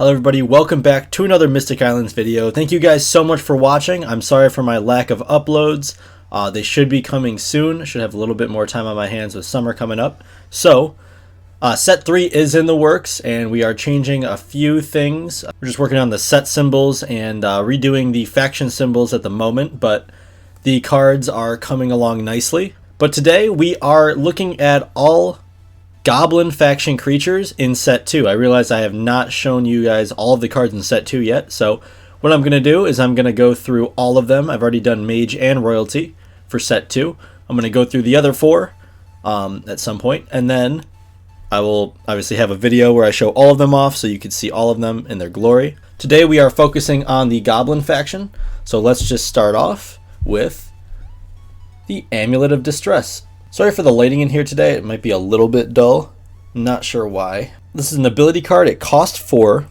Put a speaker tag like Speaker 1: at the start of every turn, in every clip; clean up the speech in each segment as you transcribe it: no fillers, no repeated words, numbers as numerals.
Speaker 1: Hello everybody, welcome back to another Mystic Islands video. Thank you guys so much for watching. I'm sorry for my lack of uploads. They should be coming soon. Should have a little bit more time on my hands with summer coming up. So, set 3 is in the works and we are changing a few things. We're just working on the set symbols and redoing the faction symbols at the moment, but the cards are coming along nicely. But today we are looking at all Goblin faction creatures in set 2. I realize I have not shown you guys all of the cards in set 2 yet, so what I'm going to do is I'm going to go through all of them. I've already done Mage and Royalty for set 2. I'm going to go through the other 4 at some point, and then I will obviously have a video where I show all of them off so you can see all of them in their glory. Today we are focusing on the Goblin faction, so let's just start off with the Amulet of Distress. Sorry for the lighting in here today, it might be a little bit dull, not sure why. This is an ability card, it costs 4.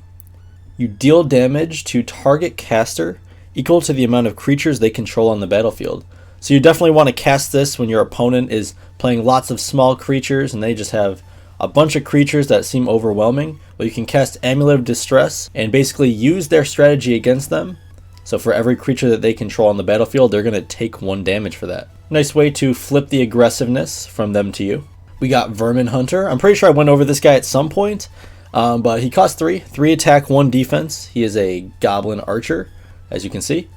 Speaker 1: You deal damage to target caster equal to the amount of creatures they control on the battlefield. So you definitely want to cast this when your opponent is playing lots of small creatures and they just have a bunch of creatures that seem overwhelming. Well, you can cast Amulet of Distress and basically use their strategy against them. So for every creature that they control on the battlefield, they're going to take 1 damage for that. Nice way to flip the aggressiveness from them to you. We got Vermin Hunter. I'm pretty sure I went over this guy at some point, but he costs 3 attack, 1 defense. He is a Goblin Archer, as you can see.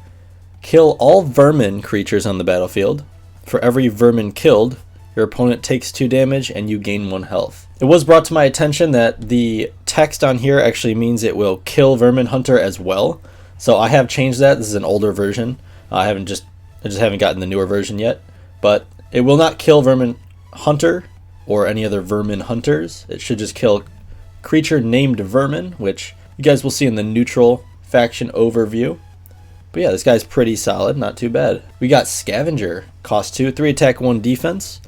Speaker 1: Kill all vermin creatures on the battlefield. For every vermin killed, your opponent takes 2 damage and you gain 1 health. It was brought to my attention that the text on here actually means it will kill Vermin Hunter as well. So I have changed that. This is an older version. I just haven't gotten the newer version yet. But it will not kill Vermin Hunter or any other Vermin Hunters. It should just kill creature named Vermin, which you guys will see in the neutral faction overview. But yeah, this guy's pretty solid, not too bad. We got Scavenger, cost 2, 3 attack, 1 defense.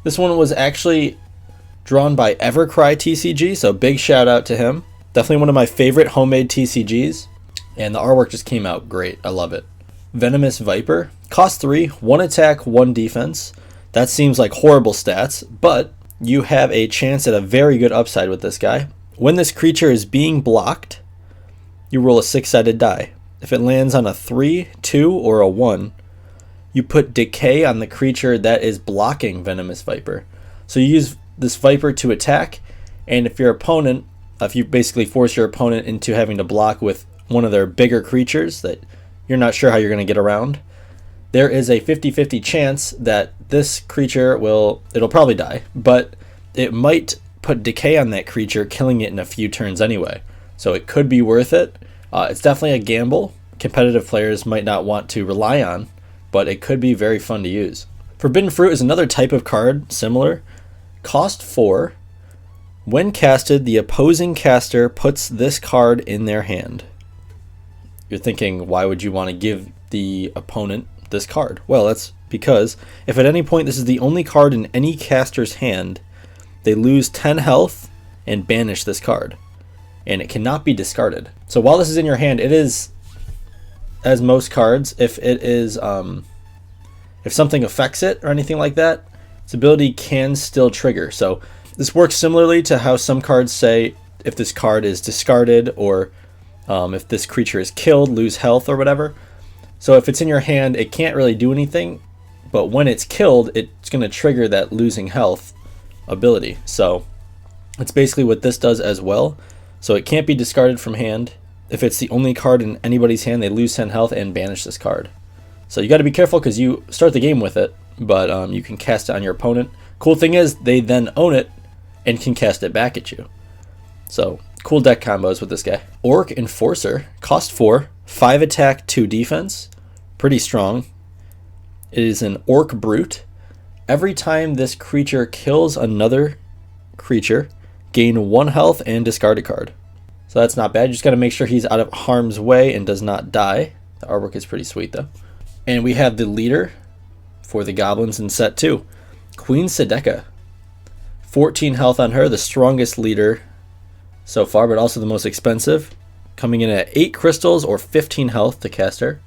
Speaker 1: This one was actually drawn by Evercry TCG, so big shout out to him. Definitely one of my favorite homemade TCGs. And the artwork just came out great. I love it. Venomous Viper. Cost 3, 1 attack, 1 defense. That seems like horrible stats, but you have a chance at a very good upside with this guy. When this creature is being blocked, you roll a 6-sided die. If it lands on a 3, 2, or a 1, you put decay on the creature that is blocking Venomous Viper. So you use this Viper to attack, and if you basically force your opponent into having to block with one of their bigger creatures that you're not sure how you're going to get around, there is a 50-50 chance that this creature it'll probably die, but it might put decay on that creature, killing it in a few turns anyway. So it could be worth it. It's definitely a gamble competitive players might not want to rely on, but it could be very fun to use. Forbidden Fruit is another type of card, similar. Cost 4. When casted, the opposing caster puts this card in their hand. You're thinking, why would you want to give the opponent this card? Well, that's because if at any point this is the only card in any caster's hand, they lose 10 health and banish this card. And it cannot be discarded. So while this is in your hand, it is, as most cards, if something affects it or anything like that, its ability can still trigger. So this works similarly to how some cards say if this card is discarded or if this creature is killed, lose health or whatever. So if it's in your hand, it can't really do anything, but when it's killed, it's going to trigger that losing health ability. So it's basically what this does as well. So it can't be discarded from hand. If it's the only card in anybody's hand, they lose 10 health and banish this card. So you got to be careful because you start the game with it, but you can cast it on your opponent. Cool thing is they then own it and can cast it back at you. So cool deck combos with this guy. Orc Enforcer, cost 4, 5 attack, 2 defense. Pretty strong. It is an Orc Brute. Every time this creature kills another creature, gain 1 health and discard a card. So that's not bad. You just got to make sure he's out of harm's way and does not die. The artwork is pretty sweet though. And we have the leader for the goblins in set 2. Queen Sedeka. 14 health on her, the strongest leader so far, but also the most expensive. Coming in at 8 crystals or 15 health to cast her.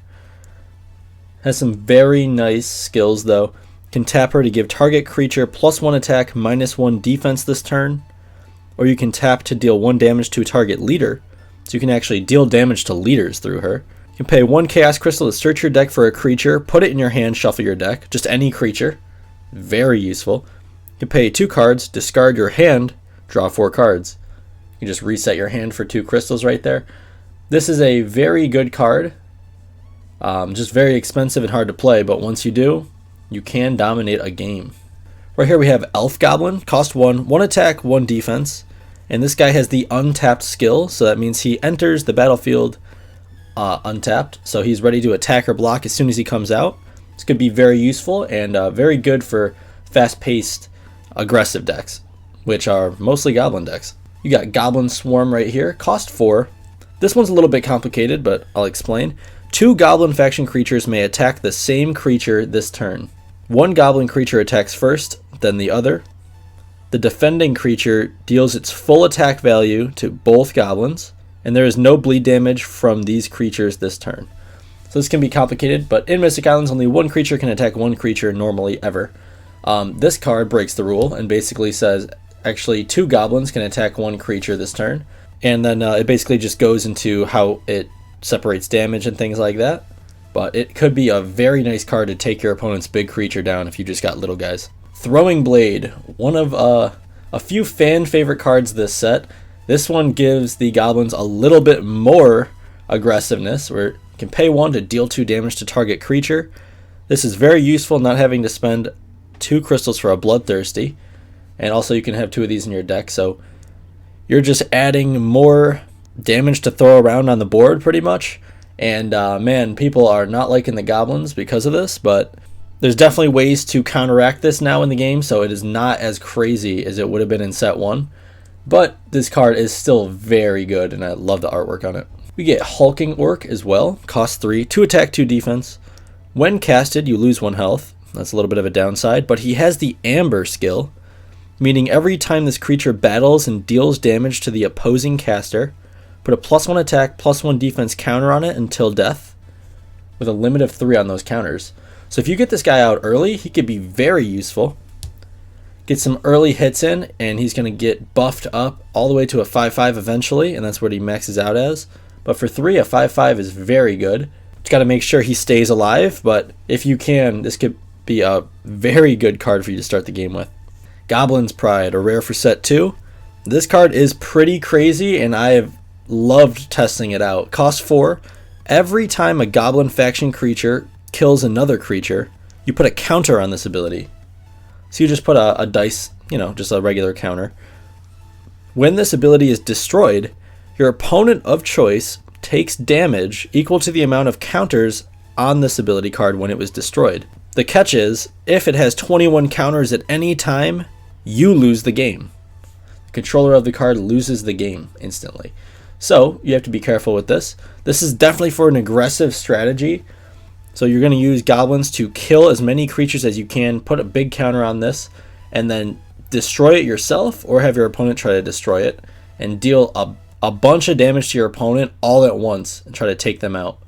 Speaker 1: Has some very nice skills though. Can tap her to give target creature +1 attack, -1 defense this turn. Or you can tap to deal 1 damage to a target leader. so you can actually deal damage to leaders through her. You can pay 1 Chaos Crystal to search your deck for a creature, put it in your hand, shuffle your deck, just any creature. Very useful. You can pay 2 cards, discard your hand, draw 4 cards. You can just reset your hand for 2 crystals right there. This is a very good card. Just very expensive and hard to play, but once you do, you can dominate a game. Right here we have Elf Goblin, cost 1, 1 attack, 1 defense. And this guy has the untapped skill, so that means he enters the battlefield untapped. So he's ready to attack or block as soon as he comes out. This could be very useful and very good for fast-paced, aggressive decks, which are mostly Goblin decks. You got Goblin Swarm right here, cost 4. This one's a little bit complicated, but I'll explain. 2 Goblin faction creatures may attack the same creature this turn. 1 Goblin creature attacks first, then the other. The defending creature deals its full attack value to both goblins, and there is no bleed damage from these creatures this turn. So this can be complicated, but in Mystic Islands, only 1 creature can attack 1 creature normally ever. This card breaks the rule and basically says actually 2 goblins can attack 1 creature this turn, and then it basically just goes into how it separates damage and things like that. But it could be a very nice card to take your opponent's big creature down if you just got little guys. Throwing Blade, one of a few fan favorite cards this set. This one gives the goblins a little bit more aggressiveness, where you can pay 1 to deal 2 damage to target creature. This is very useful, not having to spend 2 crystals for a Bloodthirsty, and also you can have 2 of these in your deck, so you're just adding more damage to throw around on the board pretty much. And man, people are not liking the goblins because of this, but there's definitely ways to counteract this now in the game, so it is not as crazy as it would have been in set 1. But this card is still very good, and I love the artwork on it. We get Hulking Orc as well, cost 3, 2 attack, 2 defense. When casted, you lose 1 health. That's a little bit of a downside, but he has the Amber skill, meaning every time this creature battles and deals damage to the opposing caster, put a +1 attack, +1 defense counter on it until death, with a limit of 3 on those counters. So if you get this guy out early, he could be very useful. Get some early hits in, and he's going to get buffed up all the way to a 5/5 eventually, and that's what he maxes out as. But for 3, a 5/5 is very good. Just got to make sure he stays alive, but if you can, this could be a very good card for you to start the game with. Goblin's Pride, a rare for set 2. This card is pretty crazy, and I have loved testing it out. Cost 4. Every time a Goblin faction creature kills another creature, you put a counter on this ability. So you just put a dice, just a regular counter. When this ability is destroyed, your opponent of choice takes damage equal to the amount of counters on this ability card when it was destroyed. The catch is, if it has 21 counters at any time, you lose the game. The controller of the card loses the game instantly. So you have to be careful with this. This is definitely for an aggressive strategy. So you're going to use goblins to kill as many creatures as you can, put a big counter on this, and then destroy it yourself or have your opponent try to destroy it and deal a bunch of damage to your opponent all at once and try to take them out.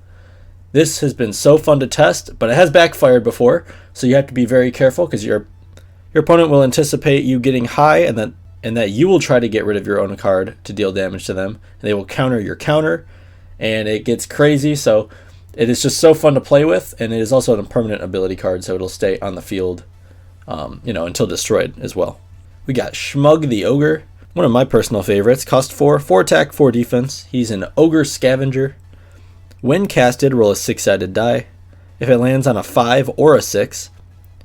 Speaker 1: This has been so fun to test, but it has backfired before, so you have to be very careful because your opponent will anticipate you getting high and that you will try to get rid of your own card to deal damage to them, and they will counter your counter, and it gets crazy. So it is just so fun to play with, and it is also a permanent ability card, so it'll stay on the field, until destroyed as well. We got Smug The Ogre, one of my personal favorites. Cost 4, 4 attack, 4 defense. He's an Ogre Scavenger. When casted, roll a 6-sided die. If it lands on a 5 or a 6,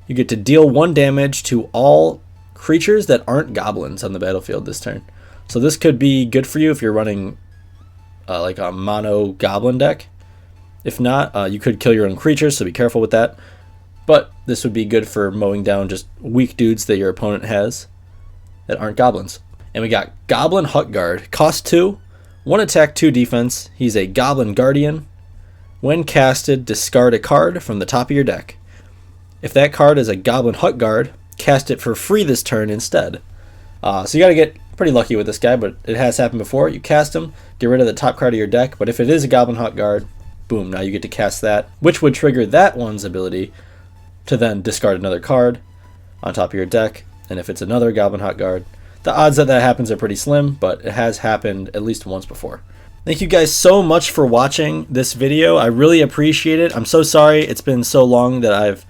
Speaker 1: you get to deal 1 damage to all creatures that aren't goblins on the battlefield this turn. So this could be good for you if you're running like a mono goblin deck. If not, you could kill your own creatures, so be careful with that. But this would be good for mowing down just weak dudes that your opponent has that aren't goblins. And we got Goblin Hut Guard. Cost 2, 1 attack, 2 defense. He's a Goblin Guardian. When casted, discard a card from the top of your deck. If that card is a Goblin Hut Guard, cast it for free this turn instead. So you got to get pretty lucky with this guy, but it has happened before. You cast him, get rid of the top card of your deck, but if it is a Goblin Hut Guard, boom, now you get to cast that, which would trigger that one's ability to then discard another card on top of your deck. And if it's another Goblin Hut Guard, the odds that happens are pretty slim, but it has happened at least once before. Thank you guys so much for watching this video. I really appreciate it. I'm so sorry it's been so long that I've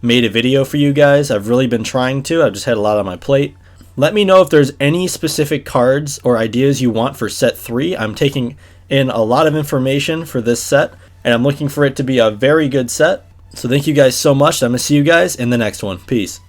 Speaker 1: made a video for you guys. I've really been trying to. I've just had a lot on my plate. Let me know if there's any specific cards or ideas you want for set 3. I'm taking in a lot of information for this set, and I'm looking for it to be a very good set. So thank you guys so much. I'm going to see you guys in the next one. Peace.